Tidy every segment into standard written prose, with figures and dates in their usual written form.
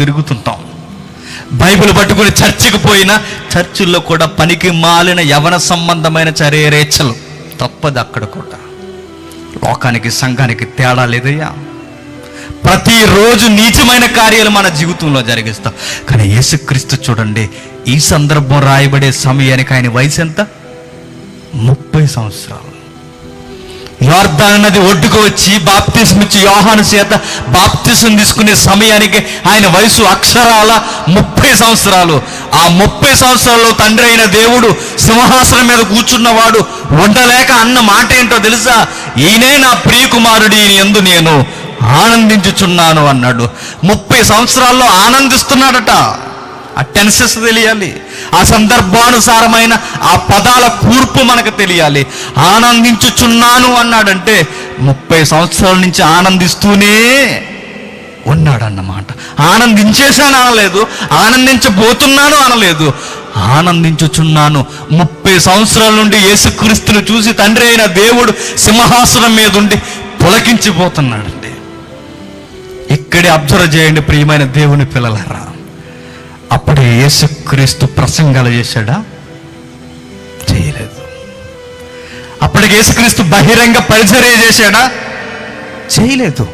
తిరుగుతుంటాం. Bible పట్టుకుని చర్చికి పోయినా చర్చిల్లో కూడా పనికి మాలిన యవన సంబంధమైన చర్యరేచ్ఛలు తప్పదు. అక్కడ కూడా లోకానికి సంఘానికి తేడా లేదయ్యా. ప్రతిరోజు నీచమైన కార్యాలు మన జీవితంలో జరిగిస్తాం. కానీ యేసుక్రీస్తు చూడండి, ఈ సందర్భం రాయబడే సమయానికి ఆయన వయసు ఎంత? 30 సంవత్సరాలు. యోర్దాను నది ఒడ్డుకు వచ్చి బాప్తిసం ఇచ్చి యోహాను చేత బాప్తిసం తీసుకునే సమయానికి ఆయన వయసు అక్షరాల 30 సంవత్సరాలు. ఆ 30 సంవత్సరాల్లో తండ్రి అయిన దేవుడు సింహాసనం మీద కూర్చున్నవాడు ఉండలేక అన్న మాట ఏంటో తెలుసా? ఈయనే నా ప్రియకుమారుడి యందు నేను ఆనందించుచున్నాను అన్నాడు. 30 సంవత్సరాల్లో ఆనందిస్తున్నాడట. ఆ టెన్సెస్ తెలియాలి, ఆ సందర్భానుసారమైన ఆ పదాల కూర్పు మనకు తెలియాలి. ఆనందించుచున్నాను అన్నాడంటే 30 సంవత్సరాల నుంచి ఆనందిస్తూనే ఉన్నాడన్నమాట. ఆనందించేశాను అనలేదు, ఆనందించబోతున్నాను అనలేదు, ఆనందించుచున్నాను. 30 సంవత్సరాల నుండి యేసుక్రీస్తును చూసి తండ్రి అయిన దేవుడు సింహాసనం మీద ఉండి పులకించిపోతున్నాడండి. ఇక్కడే అబ్జర్వ్ చేయండి ప్రియమైన దేవుని పిల్లలారా. అప్పుడే యేసుక్రీస్తు ప్రసంగాలు చేశాడా? చేయలేదు. అప్పటికి యేసుక్రీస్తు బహిరంగ పరిచర్య చేశాడా? చేయలేదు.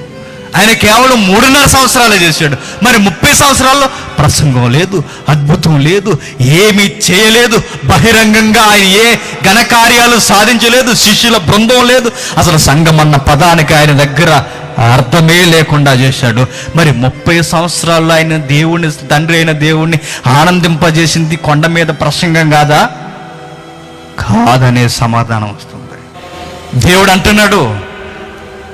ఆయన కేవలం 3.5 సంవత్సరాలే చేశాడు. మరి 30 సంవత్సరాల్లో ప్రసంగం లేదు, అద్భుతం లేదు, ఏమీ చేయలేదు. బహిరంగంగా ఆయన ఏ ఘనకార్యాలు సాధించలేదు. శిష్యుల బృందం లేదు. అసలు సంఘం అన్న పదానికి ఆయన దగ్గర అర్థమే లేకుండా చేశాడు. మరి 30 సంవత్సరాల్లో ఆయన దేవుణ్ణి, తండ్రి అయిన దేవుణ్ణి ఆనందింపజేసింది కొండ మీద ప్రసంగం కాదా? కాదనే సమాధానం వస్తుంది. దేవుడు అంటున్నాడు,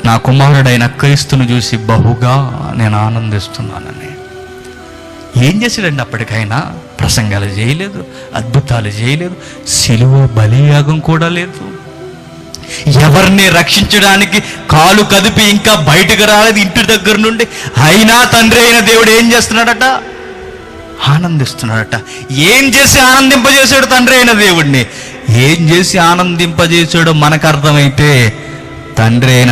నా కుమారుడైన క్రీస్తును చూసి బహుగా నేను ఆనందిస్తున్నానని. ఏం చేశాడండి? అప్పటికైనా ప్రసంగాలు చేయలేదు, అద్భుతాలు చేయలేదు, సిలువ బలియాగం కూడా లేదు. ఎవరిని రక్షించడానికి కాలు కదిపి ఇంకా బయటకు రాలేదు ఇంటి దగ్గర నుండి. అయినా తండ్రి అయిన దేవుడు ఏం చేస్తున్నాడట? ఆనందిస్తున్నాడట. ఏం చేసి ఆనందింపజేశాడు తండ్రి అయిన దేవుడిని? ఏం చేసి ఆనందింపజేశాడో మనకు అర్థమైతే తండ్రి అయిన